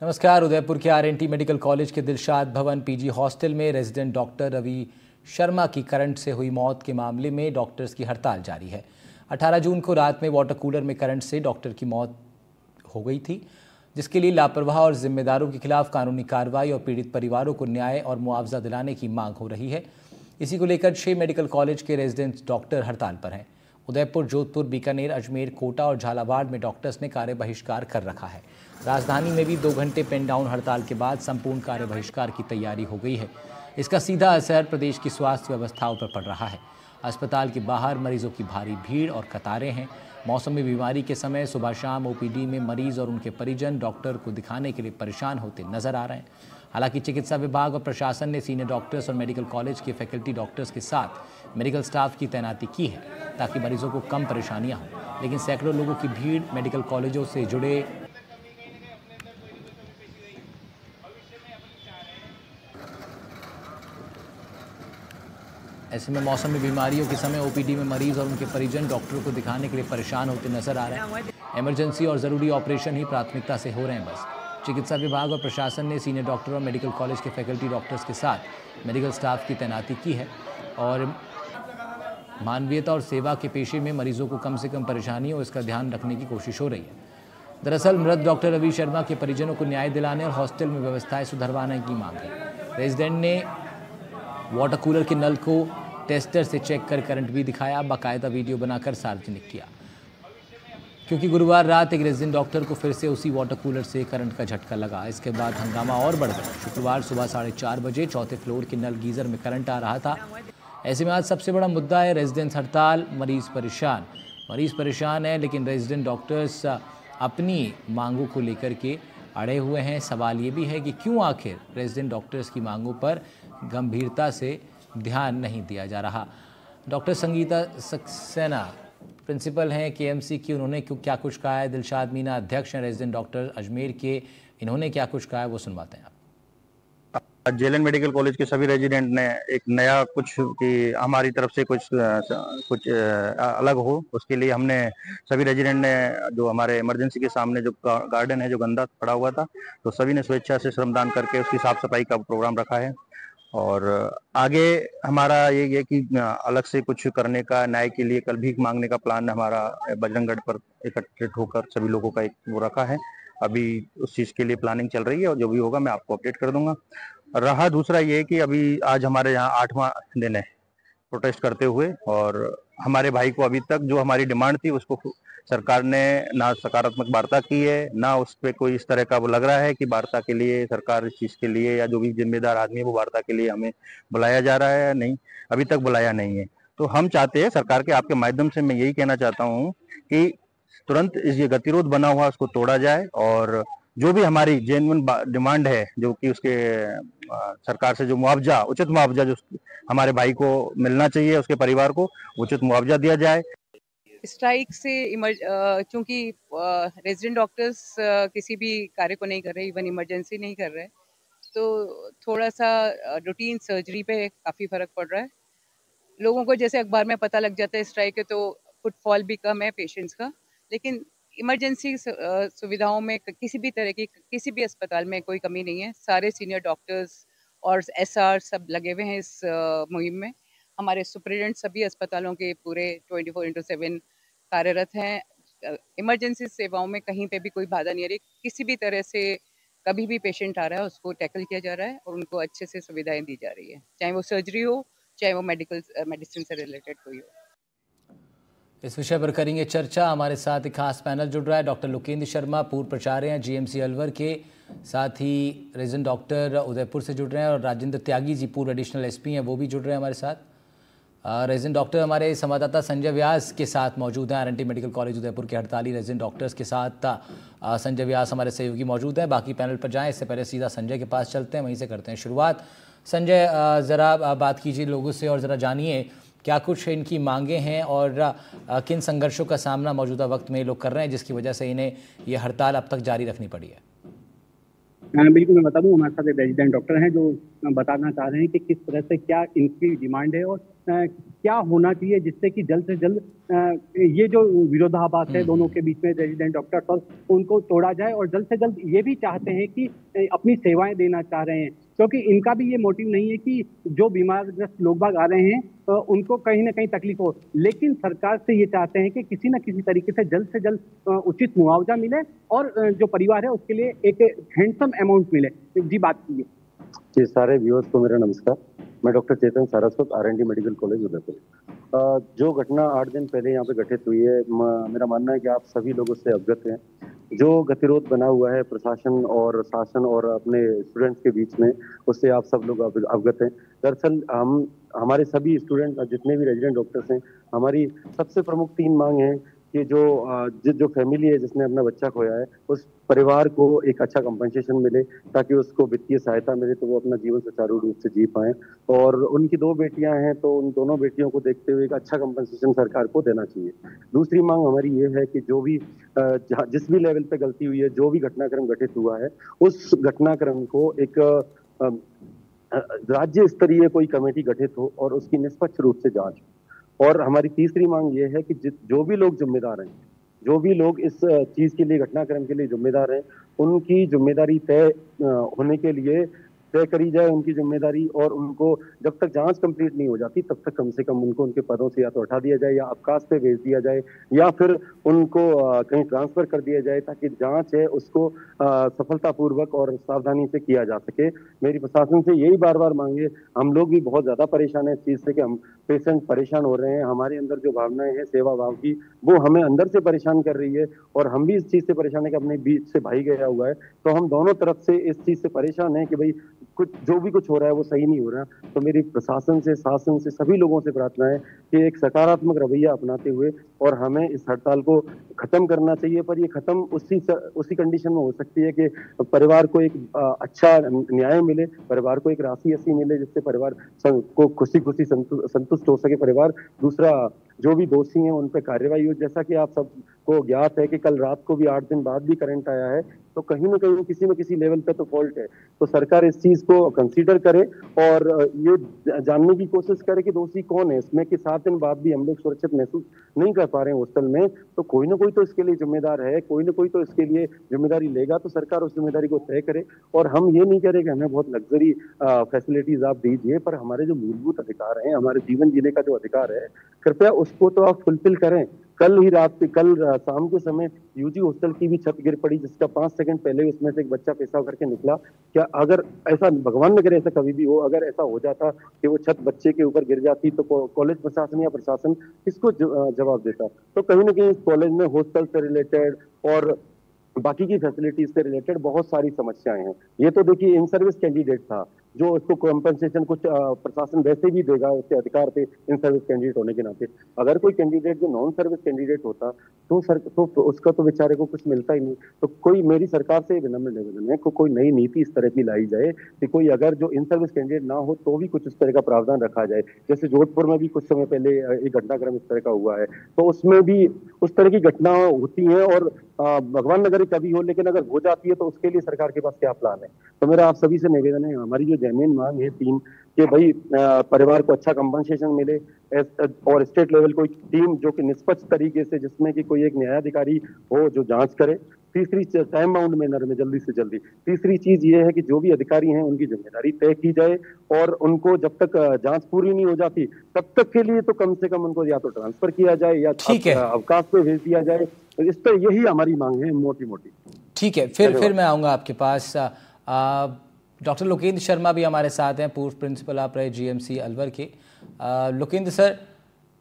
नमस्कार। उदयपुर के RNT medical college के दिलशाद भवन पीजी हॉस्टल में रेजिडेंट डॉक्टर रवि शर्मा की करंट से हुई मौत के मामले में डॉक्टर्स की हड़ताल जारी है। 18 जून को रात में वाटर कूलर में करंट से डॉक्टर की मौत हो गई थी, जिसके लिए लापरवाह और जिम्मेदारों के खिलाफ कानूनी कार्रवाई और पीड़ित परिवारों को न्याय और मुआवजा दिलाने की मांग हो रही है। इसी को लेकर 6 मेडिकल कॉलेज के रेजिडेंट डॉक्टर हड़ताल पर हैं। उदयपुर, जोधपुर, बीकानेर, अजमेर, कोटा और झालावाड़ में डॉक्टर्स ने कार्य बहिष्कार कर रखा है। राजधानी में भी 2 घंटे पेन डाउन हड़ताल के बाद संपूर्ण कार्य बहिष्कार की तैयारी हो गई है। इसका सीधा असर प्रदेश की स्वास्थ्य व्यवस्थाओं पर पड़ रहा है। अस्पताल के बाहर मरीजों की भारी भीड़ और कतारें हैं। मौसमी बीमारी के समय सुबह शाम ओपीडी में मरीज और उनके परिजन डॉक्टर को दिखाने के लिए परेशान होते नजर आ रहे हैं। हालांकि चिकित्सा विभाग और प्रशासन ने सीनियर डॉक्टर्स और मेडिकल कॉलेज के फैकल्टी डॉक्टर्स के साथ मेडिकल स्टाफ की तैनाती की है ताकि मरीजों को कम परेशानियां हों, लेकिन सैकड़ों लोगों की भीड़ मेडिकल कॉलेजों से जुड़े ऐसे में मौसमी बीमारियों के समय ओपीडी में मरीज और उनके परिजन डॉक्टरों को दिखाने के लिए परेशान होते नजर आ रहे हैं। इमरजेंसी और ज़रूरी ऑपरेशन ही प्राथमिकता से हो रहे हैं। बस चिकित्सा विभाग और प्रशासन ने सीनियर डॉक्टर और मेडिकल कॉलेज के फैकल्टी डॉक्टर्स के साथ मेडिकल स्टाफ की तैनाती की है और मानवीयता और सेवा के पेशे में मरीजों को कम से कम परेशानी हो, इसका ध्यान रखने की कोशिश हो रही है। दरअसल मृत डॉक्टर रवि शर्मा के परिजनों को न्याय दिलाने और हॉस्टल में व्यवस्थाएं सुधरवाने की मांग है। रेजिडेंट ने वाटर कूलर के नल को टेस्टर से चेक कर करंट भी दिखाया, बाकायदा वीडियो बनाकर सार्वजनिक किया, क्योंकि गुरुवार रात एक रेजिडेंट डॉक्टर को फिर से उसी वाटर कूलर से करंट का झटका लगा। इसके बाद हंगामा और बढ़ गया। शुक्रवार सुबह 4:30 बजे 4थे फ्लोर के नल गीजर में करंट आ रहा था। ऐसे में आज सबसे बड़ा मुद्दा है रेजिडेंट्स हड़ताल। मरीज परेशान है, लेकिन रेजिडेंट डॉक्टर्स अपनी मांगों को लेकर के अड़े हुए हैं। सवाल ये भी है कि क्यों आखिर रेजिडेंट डॉक्टर्स की मांगों पर गंभीरता से ध्यान नहीं दिया जा रहा। डॉक्टर संगीता सक्सेना प्रिंसिपल हैं केएमसी की, उन्होंने क्या कुछ कहा है। दिलशाद मीना अध्यक्ष हैं रेजिडेंट डॉक्टर अजमेर के, इन्होंने क्या कुछ कहा है वो सुनवाते हैं आप। जेएलएन मेडिकल कॉलेज के सभी रेजिडेंट ने एक नया कुछ कि हमारी तरफ से कुछ अलग हो, उसके लिए हमने सभी रेजिडेंट ने जो हमारे इमरजेंसी के सामने जो गार्डन है जो गंदा पड़ा हुआ था, तो सभी ने स्वेच्छा से श्रमदान करके उसकी साफ सफाई का प्रोग्राम रखा है। और आगे हमारा ये कि अलग से कुछ करने का, न्याय के लिए कल भीख मांगने का प्लान हमारा बजरंगगढ़ पर एकत्रित होकर सभी लोगों का एक वो रखा है। अभी उस चीज के लिए प्लानिंग चल रही है और जो भी होगा मैं आपको अपडेट कर दूंगा। रहा दूसरा ये कि अभी आज हमारे यहाँ 8वां दिन है प्रोटेस्ट करते हुए, और हमारे भाई को अभी तक जो हमारी डिमांड थी उसको सरकार ने ना सकारात्मक वार्ता की है, ना उस पर कोई इस तरह का वो लग रहा है कि वार्ता के लिए सरकार इस चीज के लिए या जो भी जिम्मेदार आदमी है वो वार्ता के लिए हमें बुलाया जा रहा है। नहीं, अभी तक बुलाया नहीं है। तो हम चाहते हैं सरकार के आपके माध्यम से मैं यही कहना चाहता हूँ कि तुरंत इस ये गतिरोध बना हुआ उसको तोड़ा जाए, और जो भी हमारी जेन्युइन डिमांड है, जो कि उसके सरकार से जो मुआवजा, उचित मुआवजा जो हमारे भाई को मिलना चाहिए, उसके परिवार को उचित मुआवजा दिया जाए। स्ट्राइक से चूंकि रेजिडेंट डॉक्टर्स किसी भी कार्य को नहीं कर रहे, इवन इमरजेंसी नहीं कर रहे, तो थोड़ा सा रूटीन सर्जरी पे काफ़ी फर्क पड़ रहा है। लोगों को जैसे अखबार में पता लग जाता है स्ट्राइक है तो फुटफॉल भी कम है पेशेंट्स का, लेकिन इमरजेंसी सुविधाओं में किसी भी तरह की किसी भी अस्पताल में कोई कमी नहीं है। सारे सीनियर डॉक्टर्स और एसआर सब लगे हुए हैं इस मुहिम में। हमारे सुपरिटेंडेंट सभी अस्पतालों के पूरे 24/7 कार्यरत हैं। इमरजेंसी सेवाओं में कहीं पे भी कोई बाधा नहीं आ रही। किसी भी तरह से कभी भी पेशेंट आ रहा है उसको टैकल किया जा रहा है और उनको अच्छे से सुविधाएं दी जा रही है, चाहे वो सर्जरी हो, चाहे वो मेडिसिन से रिलेटेड कोई हो। इस विषय पर करेंगे चर्चा। हमारे साथ एक खास पैनल जुड़ रहा है। डॉक्टर लोकेंद्र शर्मा पूर्व प्राचार्य हैं जीएमसी अलवर के, साथ ही रेजिडेंट डॉक्टर उदयपुर से जुड़ रहे हैं, और राजेंद्र त्यागी जी पूर्व एडिशनल एसपी हैं, वो भी जुड़ रहे हैं हमारे साथ। रेजिडेंट डॉक्टर हमारे संवाददाता संजय व्यास के साथ मौजूद हैं। आरएनटी मेडिकल कॉलेज उदयपुर के हड़ताली रेजिडेंट डॉक्टर्स के साथ संजय व्यास हमारे सहयोगी मौजूद हैं। बाकी पैनल पर जाएं, इससे पहले सीधा संजय के पास चलते हैं, वहीं से करते हैं शुरुआत। संजय, ज़रा बात कीजिए लोगों से और ज़रा जानिए क्या कुछ इनकी मांगे हैं और किन संघर्षों का सामना मौजूदा वक्त में लोग कर रहे हैं जिसकी वजह से इन्हें ये हड़ताल अब तक जारी रखनी पड़ी है। बिल्कुल मैं बता दूं, हमारे साथ एक रेजिडेंट डॉक्टर हैं जो बताना चाह रहे हैं कि किस तरह से क्या इनकी डिमांड है और क्या होना चाहिए जिससे कि जल्द से जल्द ये जो विरोधाभास है दोनों के बीच में रेजिडेंट डॉक्टर्स और उनको तोड़ा जाए। और जल्द से जल्द ये भी चाहते हैं कि अपनी सेवाएं देना चाह रहे हैं, क्योंकि इनका भी ये मोटिव नहीं है कि जो बीमारग्रस्त लोग बाग आ रहे हैं उनको कहीं ना कहीं तकलीफ हो, लेकिन सरकार से ये चाहते हैं कि किसी न किसी तरीके से जल्द उचित मुआवजा मिले और जो परिवार है उसके लिए एक हैंडसम अमाउंट मिले। जी बात कीजिए। जी, सारे व्यूअर्स को मेरा नमस्कार। मैं doctor Chetan Saraswat, R&D medical college Udaipur. जो घटना 8 दिन पहले यहाँ पे घटित हुई है, मेरा मानना है कि आप सभी लोग उससे अवगत हैं। जो गतिरोध बना हुआ है प्रशासन और शासन और अपने स्टूडेंट्स के बीच में, उससे आप सब लोग अवगत हैं। दरअसल हमारे सभी स्टूडेंट जितने भी रेजिडेंट डॉक्टर्स हैं, हमारी सबसे प्रमुख 3 मांग है कि जो फैमिली है जिसने अपना बच्चा खोया है, उस परिवार को एक अच्छा कंपनसेशन मिले ताकि उसको वित्तीय सहायता मिले तो वो अपना जीवन सुचारू रूप से जी पाए। और उनकी 2 बेटियां हैं तो उन दोनों बेटियों को देखते हुए एक अच्छा कंपनसेशन सरकार को देना चाहिए। दूसरी मांग हमारी ये है कि जो भी जिस भी लेवल पे गलती हुई है, जो भी घटनाक्रम घटित हुआ है, उस घटनाक्रम को एक राज्य स्तरीय कोई कमेटी गठित हो और उसकी निष्पक्ष रूप से जांच। और हमारी तीसरी मांग ये है कि जो भी लोग जिम्मेदार हैं, जो भी लोग इस चीज के लिए, घटनाक्रम के लिए जिम्मेदार हैं, उनकी जिम्मेदारी तय होने के लिए तय करी जाए उनकी जिम्मेदारी। और उनको जब तक जांच कंप्लीट नहीं हो जाती तब तक कम से कम उनको उनके पदों से या तो हटा दिया जाए या अवकाश पे भेज दिया जाए या फिर उनको कहीं ट्रांसफर कर दिया जाए ताकि जांच है उसको सफलतापूर्वक और सावधानी से किया जा सके। मेरी प्रशासन से यही बार बार मांगे। हम लोग भी बहुत ज्यादा परेशान है इस चीज से कि हम पेशेंट परेशान हो रहे हैं। हमारे अंदर जो भावनाएं हैं सेवा भाव की, वो हमें अंदर से परेशान कर रही है और हम भी इस चीज से परेशान है कि अपने बीच से भाई गया हुआ है। तो हम दोनों तरफ से इस चीज से परेशान है कि भाई जो भी कुछ हो रहा है वो सही नहीं हो रहा। तो मेरी प्रशासन से, शासन से, सभी लोगों से प्रार्थना है कि एक सकारात्मक रवैया अपनाते हुए और हमें इस हड़ताल को खत्म करना चाहिए। पर ये खत्म उसी कंडीशन में हो सकती है कि परिवार को एक अच्छा न्याय मिले, परिवार को एक राशि ऐसी मिले जिससे परिवार को खुशी संतुष्ट हो सके परिवार। दूसरा, जो भी दोषी हैं उन पर कार्रवाई हो। जैसा कि आप सबको ज्ञात है कि कल रात को भी 8 दिन बाद भी करंट आया है, तो कहीं ना कहीं किसी न किसी लेवल पे तो फॉल्ट है। तो सरकार इस चीज को कंसीडर करे और ये जानने की कोशिश करे कि दोषी कौन है इसमें, कि 7 दिन बाद भी हम लोग सुरक्षित महसूस नहीं कर पा रहे हैं हॉस्टल में। तो कोई ना कोई तो इसके लिए जिम्मेदार है, कोई ना कोई तो इसके लिए जिम्मेदारी लेगा। तो सरकार उस जिम्मेदारी को तय करे। और हम ये नहीं कह रहे कि हमें बहुत लग्जरी फैसिलिटीज आप दीजिए, पर हमारे जो मूलभूत अधिकार हैं, हमारे जीवन जीने का जो अधिकार है, कृपया उसको तो आप फुलफिल करें। कल शाम के समय यूजी हॉस्टल की भी छत गिर पड़ी, जिसका 5 सेकंड पहले उसमें से एक बच्चा पेशाब करके निकला। क्या अगर ऐसा, भगवान न करे ऐसा कभी भी हो, अगर ऐसा हो जाता कि वो छत बच्चे के ऊपर गिर जाती तो कॉलेज प्रशासन या प्रशासन किसको जवाब देता? तो कहीं ना कहीं इस कॉलेज में हॉस्टल से रिलेटेड और बाकी की फैसिलिटीज से रिलेटेड बहुत सारी समस्याएं हैं। ये तो देखिए इन सर्विस कैंडिडेट था, जो उसको कॉम्पनसेशन कुछ प्रशासन वैसे भी देगा, उसके अधिकार थे इन सर्विस कैंडिडेट होने के नाते। अगर कोई कैंडिडेट जो नॉन सर्विस कैंडिडेट होता तो उसका तो बेचारे को कुछ मिलता ही नहीं। तो कोई, मेरी सरकार से विनम्र निवेदन है, कोई नई नीति इस तरह की लाई जाए कि कोई अगर जो इन सर्विस कैंडिडेट ना हो तो भी कुछ इस तरह का प्रावधान रखा जाए। जैसे जोधपुर में भी कुछ समय पहले एक घटनाक्रम इस तरह का हुआ है, तो उसमें भी उस तरह की घटना होती है और भगवान नगर कभी हो, लेकिन अगर हो जाती है तो उसके लिए सरकार के पास क्या प्लान है? तो मेरा आप सभी से निवेदन है, हमारी जो जेन्युइन मांग है 3 कि भाई परिवार को अच्छा कंपनसेशन मिले और स्टेट लेवल कोई टीम जो कि निष्पक्ष तरीके से, जिसमें कि कोई एक न्यायाधिकारी हो जो जांच करे। तीसरी, टाइम बाउंड मैनर में जल्दी से जल्दी। तीसरी चीज ये है कि जो भी अधिकारी हैं उनकी जिम्मेदारी तय की जाए और उनको जब तक जांच पूरी नहीं हो जाती तब तक के लिए तो कम से कम उनको या तो ट्रांसफर किया जाए या अवकाश पे भेज दिया जाए। इस पर यही हमारी मांग है मोटी मोटी। ठीक है, फिर मैं आऊँगा आपके पास। डॉक्टर लोकेंद्र शर्मा भी हमारे साथ हैं, पूर्व प्रिंसिपल आप रहे GMC अलवर के। लोकेंद्र सर,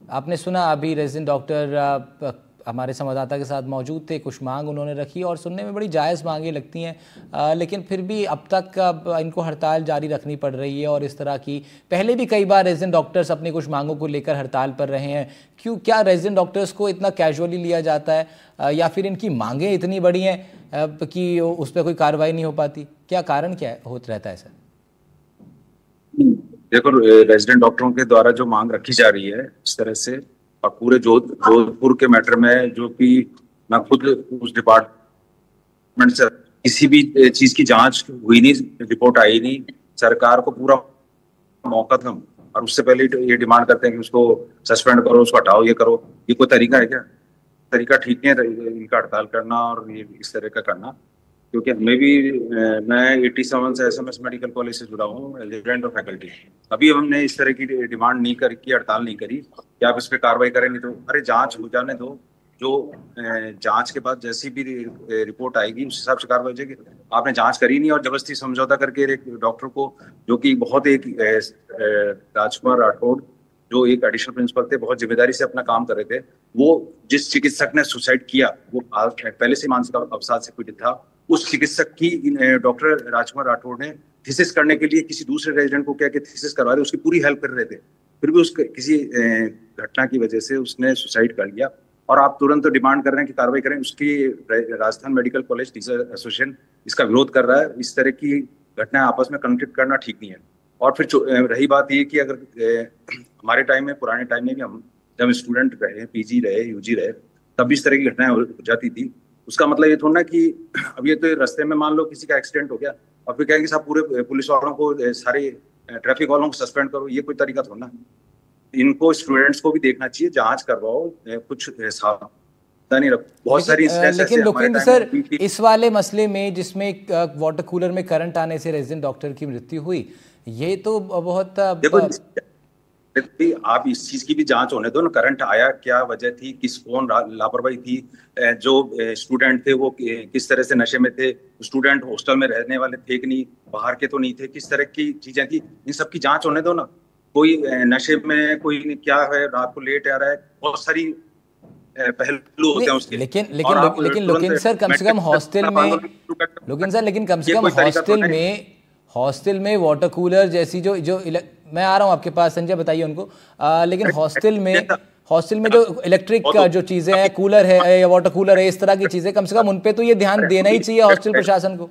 आपने सुना अभी रेजिडेंट डॉक्टर हमारे संवाददाता के साथ मौजूद थे, कुछ मांग उन्होंने रखी और सुनने में बड़ी जायज़ मांगें लगती हैं, लेकिन फिर भी अब तक इनको हड़ताल जारी रखनी पड़ रही है। और इस तरह की पहले भी कई बार रेजिडेंट डॉक्टर्स अपनी कुछ मांगों को लेकर हड़ताल पर रहे हैं। क्या रेजिडेंट डॉक्टर्स को इतना कैजुअली लिया जाता है या फिर इनकी मांगें इतनी बड़ी हैं कि उस पर कोई कार्रवाई नहीं हो पाती? क्या कारण क्या होता रहता है सर? देखो, रेजिडेंट डॉक्टरों के द्वारा जो मांग रखी जा रही है इस तरह से, और पूरे जोधपुर के मैटर में, जो कि मैं खुद उस डिपार्टमेंट से किसी भी चीज की जांच हुई नहीं, रिपोर्ट आई नहीं, सरकार को पूरा मौका था और उससे पहले ये डिमांड करते हैं कि उसको सस्पेंड करो, उसको हटाओ, ये करो। ये कोई तरीका है क्या? तरीका ठीक नहीं है इनका हड़ताल करना और ये इस तरह का करना। क्योंकि हमें भी मैं 87 से SMS मेडिकल कॉलेज से जुड़ा हूँ, रेजिडेंट और फैकल्टी। अभी हमने इस तरह की डिमांड नहीं की, हड़ताल नहीं करी कि आप इस पर कार्रवाई करेंगे। तो अरे जांच हो जाने दो, जो जांच के बाद जैसी भी रिपोर्ट आएगी उस हिसाब से कार्रवाई हो जाएगी। आपने जांच करी नहीं और जबरदस्ती समझौता करके एक डॉक्टर को, जो कि बहुत एक राजकुमार राठौड़ जो एक एडिशनल प्रिंसिपल थे, बहुत जिम्मेदारी से अपना काम कर रहे थे, वो जिस चिकित्सक ने सुसाइड किया वो पहले से मानसिक अवसाद से पीड़ित था। उस चिकित्सक की डॉक्टर राजकुमार राठौड़ ने थीसिस करने के लिए किसी दूसरे रेजिडेंट को क्या कि थीसिस करवा रहे, उसकी पूरी हेल्प कर रहे थे, फिर भी उसके किसी घटना की वजह से उसने सुसाइड कर लिया और आप तुरंत डिमांड कर रहे हैं कि कार्रवाई करें। उसकी Rajasthan medical college teacher association इसका विरोध कर रहा है। इस तरह की घटनाएं आपस में कनेक्ट करना ठीक नहीं है। और फिर रही बात ये कि अगर हमारे टाइम में, पुराने टाइम में भी हम जब स्टूडेंट रहे, PG रहे, UG रहे, तब भी इस तरह की घटनाएं हो जाती थी। उसका मतलब ये थोड़ा ना कि अब ये तो रास्ते में मान लो किसी का एक्सीडेंट हो गया और फिर कहेंगे साहब पूरे पुलिस वालों को, सारे ट्रैफिक वालों को सस्पेंड करो, ये कोई तरीका थोड़ा ना। इनको स्टूडेंट्स को भी देखना चाहिए, जांच करवाओ, कुछ सावधानी रखो। बहुत सारी लेकिन लोकेंद्र सर, इस वाले मसले में जिसमें वाटर कूलर में करंट आने से रेजिडेंट डॉक्टर की मृत्यु हुई, ये तो बहुत आप इस चीज की भी जांच होने दो ना। करंट आया, क्या वजह थी, किस कौन लापरवाही थी, जो स्टूडेंट थे वो किस तरह से नशे में थे, स्टूडेंट हॉस्टल में रहने वाले थे कि नहीं, बाहर के तो नहीं थे, किस तरह की चीजें थी, इन सब की जांच होने दो ना। कोई नशे में, कोई क्या है, रात को लेट आ रहा है, बहुत सारी पहलू होते हैं उसके। लेकिन लोकेंद्र सर, कम से कम हॉस्टल में, लोकेंद्र सर, लेकिन कम से कम हॉस्टल में वाटर कूलर जैसी जो मैं आ रहा हूँ आपके पास, संजय बताइए उनको। लेकिन हॉस्टल में जो इलेक्ट्रिक जो चीजें हैं, कूलर है या वाटर कूलर है, इस तरह की चीजें, कम से कम उनपे तो ये ध्यान देना ही चाहिए हॉस्टल प्रशासन को।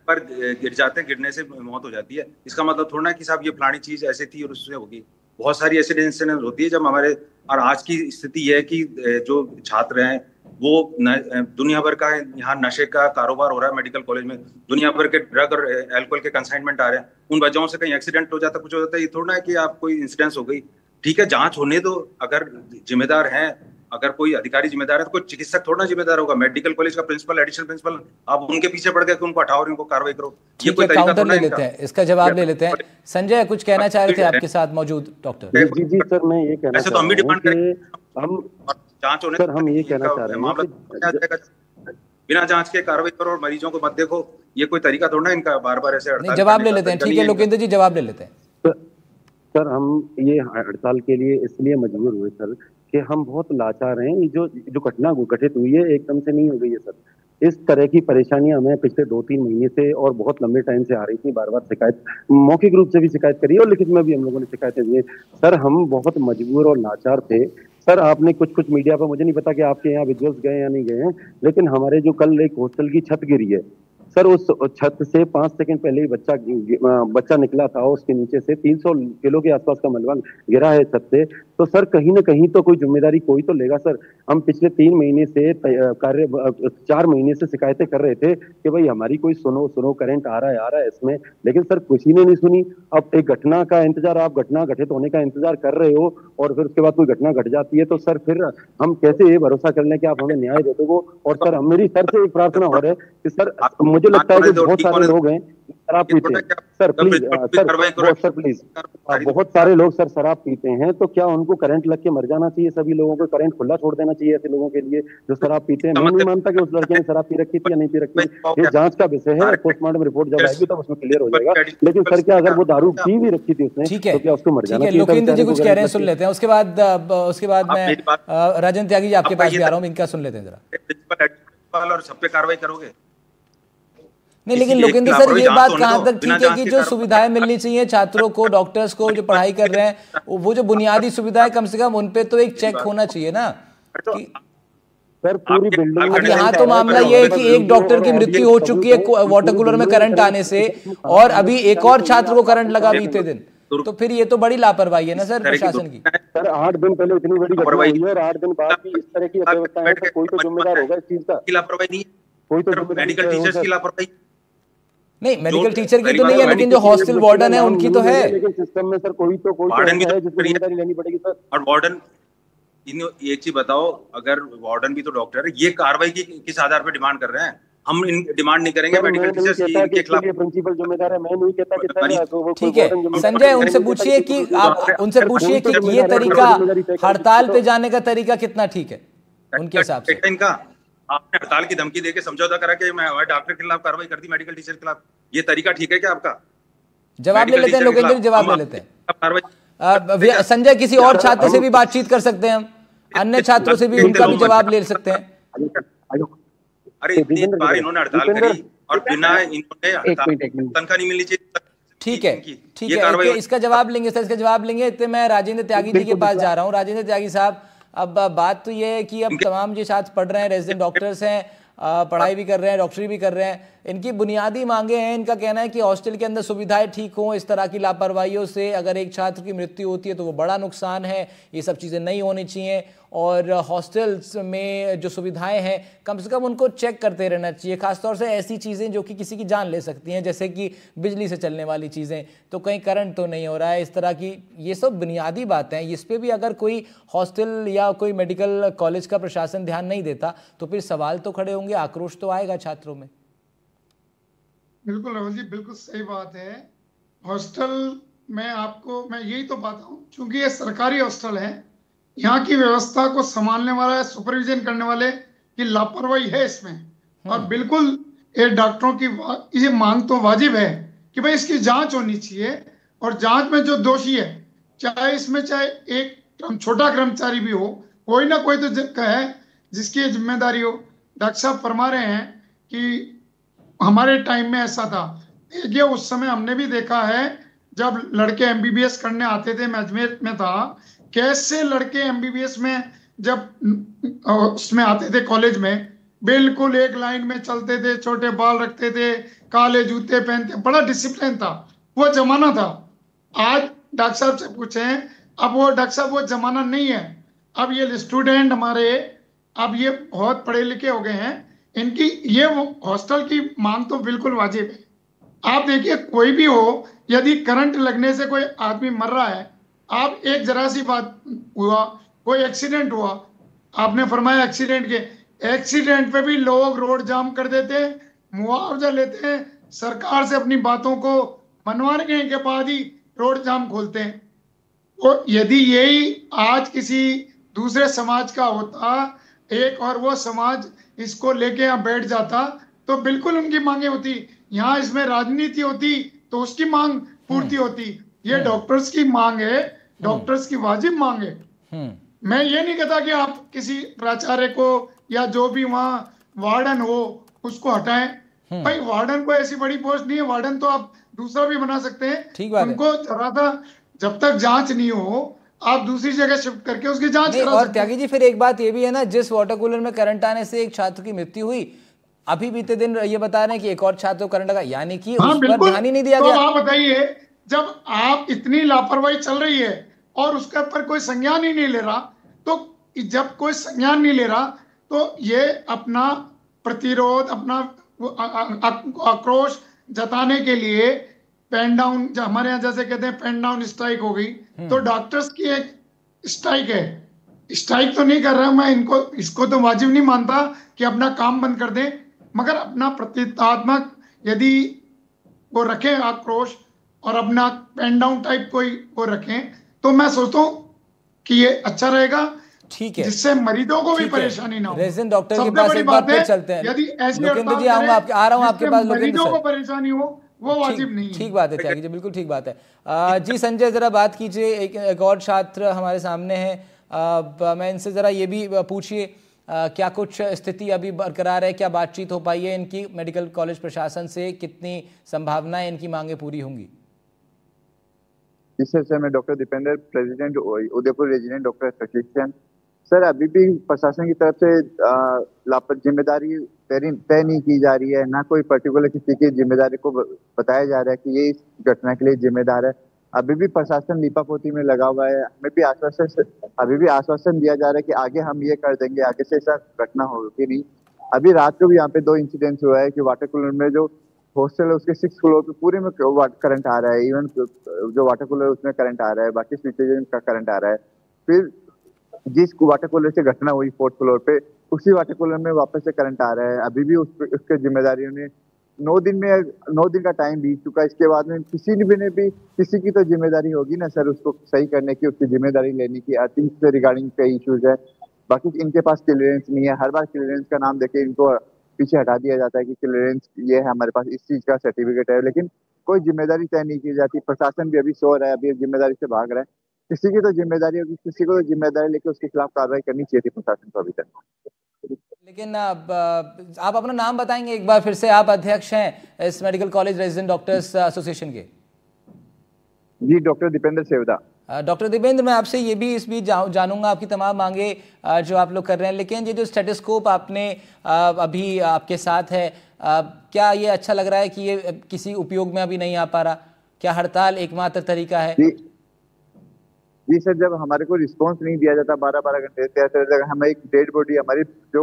पर गिर जाते हैं, गिरने से मौत हो जाती है। इसका मतलब थोड़ा ना कि साहब ये फलानी चीज ऐसी थी और उससे होगी। बहुत सारी ऐसी इंसिडेंट होती है जब हमारे, और आज की स्थिति है कि जो छात्र हैं वो दुनिया भर का यहाँ नशे का कारोबार हो रहा है मेडिकल कॉलेज में, दुनिया भर के ड्रग और अल्कोहल के कंसाइनमेंट आ रहे हैं। उन वजहों से कहीं एक्सीडेंट हो जाता, कुछ हो जाता है। ये थोड़ा ना कि आप कोई इंसिडेंस हो गई, ठीक है, जांच होने दो। अगर जिम्मेदार हैं, अगर कोई अधिकारी जिम्मेदार है तो कोई चिकित्सक थोड़ा जिम्मेदार होगा। मेडिकल कॉलेज का प्रिंसिपल, एडिशनल प्रिंसिपल, आप उनके पीछे पड़ गए कि उनको हटाओ और इनको कार्रवाई करो, ये कोई तरीका थोड़ा है। इसका जवाब ले लेते हैं। संजय, कुछ कहना चाह रहे थे आपके साथ मौजूद डॉक्टर? जी सर, मैं ये कहना चाह रहा हूं हम जांच होने, सर हम ये कहना चाह रहे हैं बिना जांच के कार्रवाई करो और मरीजों को मत देखो, ये कोई तरीका थोड़ा ना इनका बार बार ऐसे हड़ताल। जवाब ले लेते हैं, ठीक है लोकेंद्र जी, जवाब ले लेते हैं। सर हम ये हड़ताल के लिए इसलिए मजबूर हुए सर कि हम बहुत लाचार हैं। ये जो घटना घटित हुई है एकदम से नहीं हो गई है सर। इस तरह की परेशानियां हमें पिछले 2-3 महीने से और बहुत लंबे टाइम से आ रही थी। बार बार शिकायत, मौखिक रूप से भी शिकायत करी और लिखित में भी हम लोगों ने शिकायतें दी है। सर हम बहुत मजबूर और लाचार थे। सर आपने कुछ मीडिया पर, मुझे नहीं पता कि आपके यहाँ विजुअल्स गए या नहीं गए हैं, लेकिन हमारे जो कल एक हॉस्टल की छत गिरी है सर, उस छत से 5 सेकंड पहले ही बच्चा निकला था। उसके नीचे से 300 किलो के आसपास का मलबा गिरा है छत से। तो सर कहीं ना कहीं तो कोई जिम्मेदारी कोई तो लेगा सर। हम पिछले 3 महीने से 4 महीने से शिकायतें कर रहे थे कि भाई हमारी कोई सुनो करंट आ रहा है इसमें, लेकिन सर किसी ने नहीं सुनी। अब एक घटना का इंतजार, आप घटना घटित होने का इंतजार कर रहे हो और फिर उसके बाद कोई घटना घट जाती है, तो सर फिर हम कैसे ये भरोसा कर लें कि आप हमें न्याय दे दोगे। और सर मेरी सर से एक प्रार्थना हो रहा है कि सर मुझे लगता है कि बहुत सारे लोग हैं शराब पीते हैं सर, प्लीज सर प्लीज, बहुत सारे लोग सर शराब पीते हैं, तो क्या उनको करंट लग के मर जाना चाहिए? सभी लोगों को करंट खुला छोड़ देना चाहिए ऐसे लोगों के लिए जो शराब पीते हैं? मैं नहीं मानता कि उस लड़के ने शराब पी रखी थी या नहीं पी रखी, ये जांच का विषय है। पोस्टमार्टम रिपोर्ट जब आएगी तब उसमें क्लियर हो जाएगा। लेकिन सर क्या अगर वो दारू पी भी रखी थी उसने, तो क्या उसको मर जाना चाहिए? लोकेंद्र जी कुछ कह रहे हैं, सुन लेते हैं। उसके बाद मैं राजन त्यागी जी आपके पास भी आ रहा हूँ, इनका सुन लेते हैं जरा। और सब पे कार्रवाई करोगे? नहीं, लेकिन लोकेंद्र सर ये बात कहाँ तक ठीक है कि जो सुविधाएं मिलनी चाहिए छात्रों को, डॉक्टर्स को जो पढ़ाई कर रहे हैं, वो जो बुनियादी सुविधाएं कम से कम उन पे तो एक चेक होना चाहिए ना कि सर पूरी बिल्डिंग। अब यहाँ तो मामला ये है कि एक डॉक्टर की मृत्यु हो चुकी है वाटर कूलर में करंट आने से, और अभी एक और छात्र को करंट लगा बीते दिन, तो फिर ये तो बड़ी लापरवाही है ना सर प्रशासन की। सर 8 दिन पहले इतनी बड़ी घटना हुई है और 8 दिन बाद भी इस तरह की अव्यवस्था है, तो कोई तो जिम्मेदार होगा इस चीज का। लापरवाही नहीं, कोई तो मेडिकल टीचर्स की लापरवाही नहीं, मेडिकल टीचर की तो नहीं है, लेकिन जो हॉस्टल वार्डन है उनकी तो है। लेकिन सिस्टम में सर कोई वार्डन भी है तो जिसको जिम्मेदारी लेनी पड़ेगी सर। और वार्डन एक चीज बताओ, अगर वार्डन भी तो डॉक्टर है, ये कार्रवाई की किस आधार पर डिमांड कर रहे हैं? हम इन डिमांड नहीं करेंगे मेडिकल टीचर्स के खिलाफ। प्रिंसिपल जिम्मेदार है, मैं नहीं कहता कि सर ठीक है संजय, उनसे पूछिए कि आप उनसे पूछिए कि ये तरीका हड़ताल पे जाने का तरीका कितना ठीक है उनके हिसाब से। इनका आपने हड़ताल की धमकी देके समझौता करा के हमारे डॉक्टर के खिलाफ कार्रवाई कर दी, मेडिकल टीचर के खिलाफ, ये तरीका ठीक है क्या आपका? जवाब ले लेते हैं लोकेंद्र, जवाब ले लेते हैं। संजय, किसी और छात्र से भी बातचीत कर सकते हैं हम, अन्य छात्रों से भी उनका भी जवाब ले सकते हैं। अरे इतनी बार इन्होंने हड़ताल करी और बिना इन्होंने तनख्वाह नहीं मिलनी चाहिए। ठीक है, ठीक है, इसका जवाब लेंगे सर, इसका जवाब लेंगे। इतने मैं राजेंद्र त्यागी जी के पास जा रहा हूँ। राजेंद्र त्यागी साहब, अब बात तो ये है कि अब तमाम जो छात्र पढ़ रहे हैं, रेजिडेंट डॉक्टर्स हैं, पढ़ाई भी कर रहे हैं, डॉक्टरी भी कर रहे हैं, इनकी बुनियादी मांगे हैं। इनका कहना है कि हॉस्टल के अंदर सुविधाएं ठीक हों, इस तरह की लापरवाहियों से अगर एक छात्र की मृत्यु होती है तो वो बड़ा नुकसान है, ये सब चीज़ें नहीं होनी चाहिए। और हॉस्टल्स में जो सुविधाएं हैं कम से कम उनको चेक करते रहना चाहिए, खासतौर से ऐसी चीज़ें जो कि किसी की जान ले सकती हैं, जैसे कि बिजली से चलने वाली चीज़ें, तो कहीं करंट तो नहीं हो रहा है, इस तरह की ये सब बुनियादी बातें हैं। इस पर भी अगर कोई हॉस्टल या कोई मेडिकल कॉलेज का प्रशासन ध्यान नहीं देता तो फिर सवाल तो खड़े होंगे, आक्रोश तो आएगा छात्रों में। बिल्कुल राहुल जी, बिल्कुल सही बात है। हॉस्टल में आपको मैं यही तो बात हूँ, चूंकि ये सरकारी हॉस्टल है, यहाँ की व्यवस्था को संभालने वाला, सुपरविजन करने वाले की लापरवाही है इसमें। और बिल्कुल ये डॉक्टरों की ये मांग तो वाजिब है कि भाई इसकी जांच होनी चाहिए, और जांच में जो दोषी है, चाहे इसमें चाहे एक छोटा कर्मचारी भी हो, कोई ना कोई तो है जिसकी जिम्मेदारी हो। डॉक्टर साहब फरमा रहे हैं कि हमारे टाइम में ऐसा था, ये उस समय हमने भी देखा है जब लड़के एमबीबीएस करने आते थे। मैं अजमेर में था, कैसे लड़के एमबीबीएस में जब उसमें आते थे कॉलेज में, बिल्कुल एक लाइन में चलते थे, छोटे बाल रखते थे, काले जूते पहनते, बड़ा डिसिप्लिन था, वो जमाना था। आज डॉक्टर साहब से पूछें, अब वो डॉक्टर साहब वो जमाना नहीं है। अब ये स्टूडेंट हमारे अब ये बहुत पढ़े लिखे हो गए हैं, इनकी ये हॉस्टल की मांग तो बिल्कुल वाजिब है। आप देखिए, कोई भी हो, यदि करंट लगने से कोई आदमी मर रहा है, आप एक जरा सी बात हुआ, कोई एक्सीडेंट हुआ, आपने फरमाया एक्सीडेंट के, एक्सीडेंट पे भी लोग रोड जाम कर देते हैं, मुआवजा लेते हैं, सरकार से अपनी बातों को मनवाने के बाद ही रोड जाम खोलते हैं। तो यदि यही आज किसी दूसरे समाज का होता, एक और वो समाज इसको लेके यहाँ बैठ जाता, तो बिल्कुल उनकी मांगे होती। यहाँ इसमें राजनीति होती तो उसकी मांग पूर्ति होती। ये डॉक्टर्स की मांग है, डॉक्टर्स की वाजिब मांग है। मैं ये नहीं कहता कि आप किसी प्राचार्य को या जो भी वहाँ वार्डन हो उसको हटाएं। भाई वार्डन को ऐसी बड़ी पोस्ट नहीं है, वार्डन तो आप दूसरा भी बना सकते हैं। उनको जरा था, जब तक जांच नहीं हो आप दूसरी जगह शिफ्ट करके उसकी जांच करा और त्यागी जी, फिर एक बात ये भी है ना, जिस वाटर कूलर में करंट आने से एक छात्र की मृत्यु हुई, अभी बीते दिन ये बता रहे हैं कि एक और छात्र को करंट लगा, यानी कि उस पर ध्यान ही नहीं दिया गया। आप बताइए, जब आप इतनी लापरवाही चल रही है और उसके ऊपर कोई संज्ञान ही नहीं ले रहा, तो जब कोई संज्ञान नहीं ले रहा तो ये अपना प्रतिरोध, अपना आक्रोश जताने के लिए पेन डाउन, हमारे यहाँ जैसे कहते हैं पेन डाउन स्ट्राइक हो गई, तो डॉक्टर्स की एक स्ट्राइक है। स्ट्राइक तो नहीं कर रहा मैं, इसको तो वाजिब नहीं मानता कि अपना काम बंद कर दें, मगर अपना प्रतीकात्मक यदि वो रखें आक्रोश और अपना पेन डाउन टाइप कोई वो रखें, तो मैं सोचता हूँ कि ये अच्छा रहेगा। ठीक है, जिससे मरीजों को भी परेशानी ना हो। रेजिडेंट डॉक्टर के पास एक बार फिर चलते हैं। यदि ऐसी लोकेंद्र जी आऊंगा, आ रहा हूँ आपके पास। मरीजों को परेशानी हो वो वाजिब नहीं है। ठीक बात है त्यागी जी, बिल्कुल ठीक बात है। जी संजय, जरा बात कीजिए, एक और छात्र हमारे सामने है, मैं इनसे जरा ये भी पूछिए, क्या कुछ स्थिति अभी बरकरार है, क्या बातचीत हो पाई है इनकी मेडिकल कॉलेज प्रशासन से, कितनी संभावनाएं इनकी मांगे पूरी होंगी? जी सर, मैं doctor Dipendra, president Udaipur resident doctor association. Sir, अभी भी प्रशासन की तरफ से जिम्मेदारी तय नहीं की जा रही है, ना कोई पर्टिकुलर किसी की जिम्मेदारी को बताया जा रहा है कि ये इस घटना के लिए जिम्मेदार है। अभी भी प्रशासन लीपापोती में लगा हुआ है। अभी भी आश्वासन दिया जा रहा है कि आगे हम ये कर देंगे, आगे से ऐसा घटना होगी नहीं। अभी रात को भी यहाँ पे 2 इंसिडेंट्स हुआ है कि वाटर कूलर में जो हॉस्टल है उसके 6th फ्लोर पे पूरे में करंट आ रहा है। इवन जो वाटर कूलर उसमें करंट आ रहा है, बाकी स्विचेज का करंट आ रहा है। फिर जिस वाटर कूलर से घटना हुई 4th फ्लोर पे, उसी वाटर कूलर में वापस से करंट आ रहा है। अभी भी उसके जिम्मेदारियों ने 9 दिन का टाइम बीत चुका है। इसके बाद में किसी की तो जिम्मेदारी होगी ना सर, उसको सही करने की, उसकी जिम्मेदारी लेने की। अर्थिंग से रिगार्डिंग कई इश्यूज है, बाकी इनके पास क्लियरेंस नहीं है। हर बार क्लियरेंस का नाम देके इनको पीछे हटा दिया जाता है कि क्लियरेंस ये है, हमारे पास इस चीज का सर्टिफिकेट है, लेकिन कोई जिम्मेदारी तय नहीं की जाती। प्रशासन भी अभी सो रहा है, अभी जिम्मेदारी से भाग रहा है। किसी की तो जिम्मेदारी होगी, किसी को तो जिम्मेदारी लेके उसके खिलाफ कार्रवाई करनी चाहिए थी प्रशासन को अभी तक। लेकिन आप अपना नाम बताएंगे एक बार फिर से? आप अध्यक्ष हैं इस medical college resident doctors association के। जी, डॉक्टर दीपेंद्र सेवदा। डॉक्टर दीपेंद्र, मैं आपसे ये भी इस बीच जानूंगा, आपकी तमाम मांगे जो आप लोग कर रहे हैं, लेकिन ये जो स्टेथोस्कोप आपने अभी आपके साथ है, क्या ये अच्छा लग रहा है कि ये किसी उपयोग में अभी नहीं आ पा रहा? क्या हड़ताल एकमात्र तरीका है? जी सर, जब हमारे को रिस्पांस नहीं दिया जाता 12-12 घंटे, जगह हमें एक डेड बॉडी, हमारी जो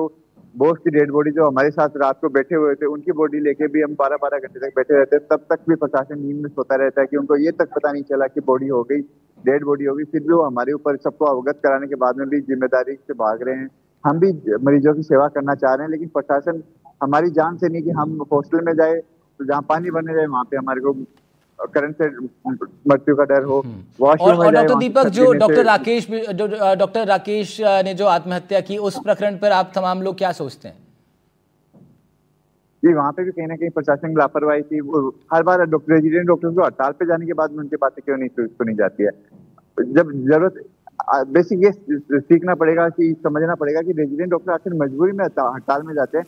बॉस की डेड बॉडी जो हमारे साथ रात को बैठे हुए थे, उनकी बॉडी लेके भी हम 12-12 घंटे तक बैठे रहते हैं। तब तक भी प्रशासन नींद में सोता रहता है कि उनको ये तक पता नहीं चला कि बॉडी हो गई, डेड बॉडी हो गई। फिर भी वो हमारे ऊपर सबको अवगत कराने के बाद में भी जिम्मेदारी से भाग रहे हैं। हम भी मरीजों की सेवा करना चाह रहे हैं, लेकिन प्रशासन हमारी जान से नहीं कि हम हॉस्टल में जाए तो जहाँ पानी बने जाए वहाँ पे हमारे को करंट से मृत्यु का डर हो। और डॉक्टर दीपक, जो डॉक्टर राकेश ने जो आत्महत्या की, उस प्रकरण पर आप तमाम लोग क्या सोचते हैं? जी, वहाँ पे भी कहीं ना कहीं प्रशासन की लापरवाही थी। हर बार रेजिडेंट डॉक्टर को हड़ताल पे जाने के बाद में उनकी बातें क्यों नहीं सुनी जाती है? जब जरूरत बेसिक ये सीखना पड़ेगा कि समझना पड़ेगा कि रेजिडेंट डॉक्टर आखिर मजबूरी में हड़ताल में जाते हैं।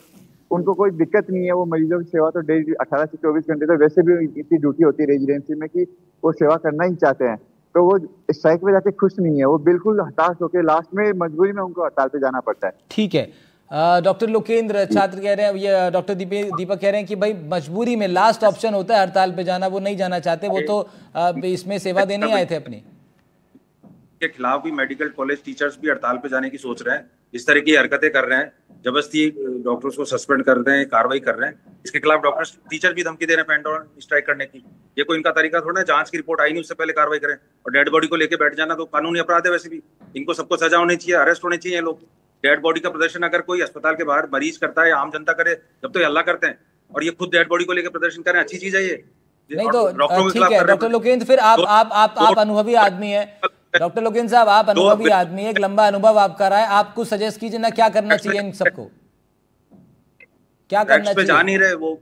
उनको कोई दिक्कत नहीं है, वो मरीजों की सेवा तो डेली 18 से 24 घंटे तो वैसे भी इतनी ड्यूटी होती है रेजिडेंसी में कि वो सेवा करना ही चाहते हैं। तो वो स्ट्राइक में जाके खुश नहीं है, वो बिल्कुल हताश होकर लास्ट में मजबूरी में उनको हड़ताल पे जाना पड़ता है। ठीक है, डॉक्टर लोकेंद्र छात्र कह रहे हैं, ये डॉक्टर दीपक कह रहे हैं कि भाई मजबूरी में लास्ट ऑप्शन होता है हड़ताल पे जाना, वो नहीं जाना चाहते, वो तो इसमें सेवा देने आए थे अपनी। के खिलाफ भी मेडिकल कॉलेज टीचर्स भी हड़ताल पे जाने की सोच रहे हैं। इस तरह की हरकतें कर रहे हैं, जबरदस्ती डॉक्टर्स को सस्पेंड कर रहे हैं, कार्रवाई कर रहे हैं। इसके खिलाफ डॉक्टर्स टीचर भी धमकी दे रहे हैं पेंट ऑन स्ट्राइक करने की। ये कोई इनका तरीका थोड़ा है, जांच की रिपोर्ट आई नहीं उससे पहले कार्रवाई करें। और डेड बॉडी को लेकर बैठ जाना तो कानूनी अपराध है। वैसे भी इनको सबको सजा होनी चाहिए, अरेस्ट होने चाहिए। लोग डेड बॉडी का प्रदर्शन अगर कोई अस्पताल के बाहर मरीज करता है, आम जनता करे, जब तो ये हल्ला करते हैं, और ये खुद डेड बॉडी को लेकर प्रदर्शन करें, अच्छी चीज है ये। नहीं तो ठीक है डॉक्टर लोकेंद्र, फिर आप अनुभवी आदमी है डॉक्टर लोकेंद्र साहब, आप अनुभवी आदमी है, एक लंबा अनुभव आपका रहा है, आप कुछ सजेस्ट कीजिए ना, क्या करना चाहिए इन सबको? क्या करना चाहिए? जा नहीं रहे वो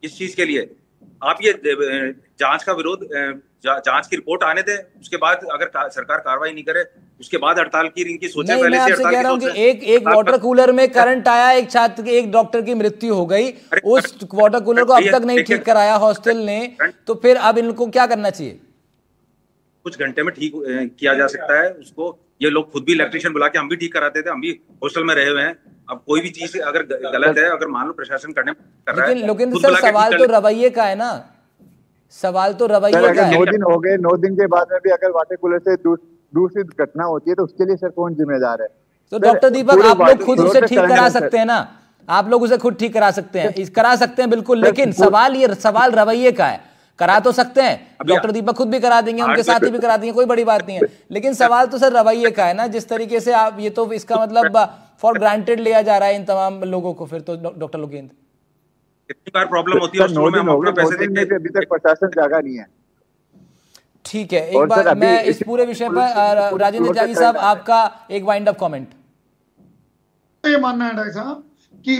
इस चीज के लिए। आप ये जांच का विरोध, जांच की रिपोर्ट आने दें, उसके बाद अगर सरकार कार्रवाई नहीं करे उसके बाद हड़ताल की इनकी सोचे। नहीं, मैं आपसे कह रहा हूं कि एक वाटर कूलर में करंट आया, एक छात्र की, एक डॉक्टर की मृत्यु हो गई, उस वाटर कूलर को अब तक नहीं ठीक कराया हॉस्टल ने, तो फिर अब इनको क्या करना चाहिए? कुछ घंटे में ठीक किया जा सकता है उसको। ये लोग खुद भी इलेक्ट्रिशियन बुला के हम भी ठीक कराते थे, हम भी हॉस्टल में रहे हुए हैं। अब कोई भी चीज अगर गलत है, अगर मान लो प्रशासन कर रहा है, लेकिन सर सवाल तो रवैये का है ना, सवाल तो रवैये का है। 9 दिन हो गए, 9 दिन के बाद में भी अगर वाटर कूलर से दूसरी घटना होती है तो उसके लिए सर कौन जिम्मेदार है? तो डॉक्टर दीपक, आप लोग खुद उसे ठीक करा सकते हैं ना, आप लोग उसे खुद ठीक करा सकते हैं बिल्कुल, लेकिन सवाल रवैये का है। करा तो सकते हैं, डॉक्टर दीपक खुद भी करा देंगे, उनके साथी भी करा देंगे, कोई बड़ी बात नहीं है, लेकिन सवाल तो सर रवैये का है ना। जिस तरीके से आप, ये तो इसका मतलब फॉर ग्रांटेड लिया जा रहा है इन तमाम लोगों को। फिर तो डॉक्टर लोकेंद्र, कितनी बार प्रॉब्लम होती है, हम अपने पैसे देंगे, अभी तक प्रशासन जागा नहीं है। ठीक है, एक बार मैं इस पूरे विषय पर राजेंद्र त्यागी साहब, आपका एक वाइंड अप कमेंट। ये मानना है डॉक्टर साहब कि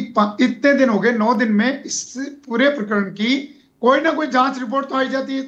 इतने दिन हो गए, 9 दिन में इस पूरे प्रकरण की कोई ना कोई जांच रिपोर्ट तो आई जाती है,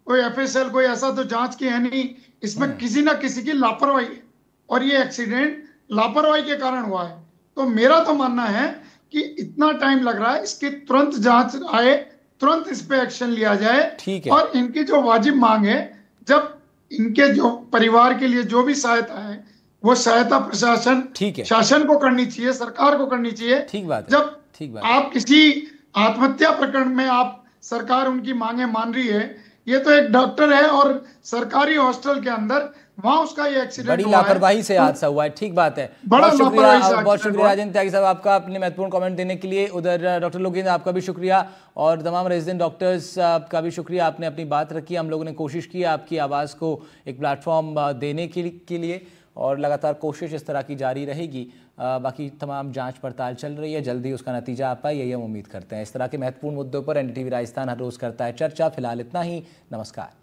कोई एफएसएल कोई ऐसा तो जांच की है नहीं। इसमें किसी ना किसी की लापरवाही है, और ये एक्सीडेंट लापरवाही के कारण हुआ है। तो मेरा तो मानना है कि इतना टाइम लग रहा है, इसकी तुरंत जांच आए, तुरंत इस पे एक्शन लिया जाए। ठीक है, और इनकी जो वाजिब मांग है, जब इनके जो परिवार के लिए जो भी सहायता है, वो सहायता प्रशासन, शासन को करनी चाहिए, सरकार को करनी चाहिए। ठीक बात है। जब आप किसी आत्महत्या प्रकरण में आप सरकार उनकी मांगे मान रही है ये तो एक डॉक्टर है और सरकारी हॉस्टल के अंदर वहां उसका ये एक्सीडेंट बड़ी लापरवाही से हादसा हुआ है। ठीक बात है, बड़ा बहुत शुक्रिया, लापरवाही से बहुत शुक्रिया हुआ। राजेंद्र त्यागी साहब आपका अपने महत्वपूर्ण कमेंट देने के लिए। उधर डॉक्टर लोकेंद्र आपका भी शुक्रिया और तमाम रेजिडेंट डॉक्टर्स का भी शुक्रिया, आपने अपनी बात रखी। हम लोगों ने कोशिश की आपकी आवाज़ को एक प्लेटफॉर्म देने के लिए और लगातार कोशिश इस तरह की जारी रहेगी। बाकी तमाम जांच पड़ताल चल रही है, जल्दी उसका नतीजा आ पाए यही हम उम्मीद करते हैं। इस तरह के महत्वपूर्ण मुद्दों पर एनडीटीवी राजस्थान हर रोज़ करता है चर्चा। फिलहाल इतना ही, नमस्कार।